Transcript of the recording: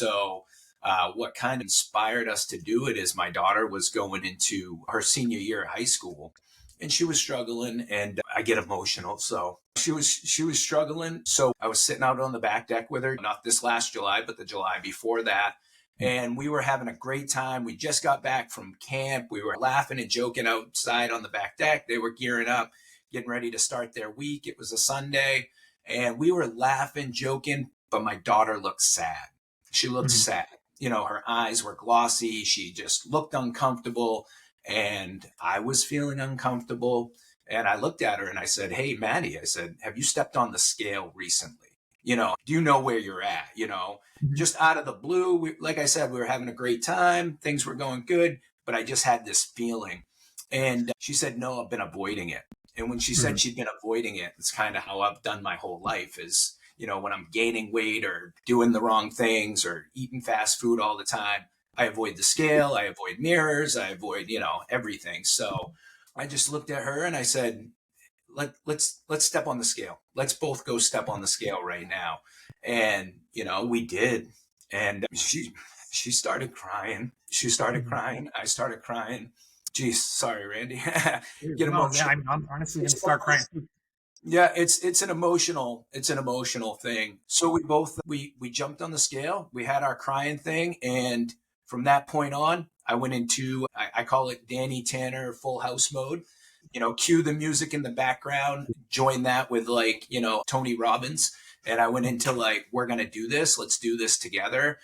So what kind of inspired us to do it is my daughter was going into her senior year of high school and she was struggling, and I get emotional. So she was struggling. So I was sitting out on the back deck with her, not this last July, but the July before that. And we were having a great time. We just got back from camp. We were laughing and joking outside on the back deck. They were gearing up, getting ready to start their week. It was a Sunday and we were laughing, joking, but my daughter looked sad. She looked Mhm. sad. Her eyes were glossy. She just looked uncomfortable. And I was feeling uncomfortable. And I looked at her and I said, "Hey, Maddie," I said, "have you stepped on the scale recently? Do you know where you're at? Mhm. Just out of the blue, like I said, we were having a great time. Things were going good, but I just had this feeling." And she said, "No, I've been avoiding it." And when she said Mhm. she'd been avoiding it, it's kind of how I've done my whole life is, when I'm gaining weight or doing the wrong things or eating fast food all the time, I avoid the scale, I avoid mirrors, I avoid, everything. So I just looked at her and I said, let's step on the scale. Let's both go step on the scale right now. And, we did. And she started crying. She started Mhm. crying. I started crying. Geez, sorry, Randy. Dude, Get no, yeah, emotional. I'm honestly It's gonna one start of crying those. too. Yeah, it's an emotional thing. So we jumped on the scale. We had our crying thing, and from that point on, I went into I call it Danny Tanner full house mode. Cue the music in the background, join that with like Tony Robbins, and I went into like, we're gonna do this. Let's do this together.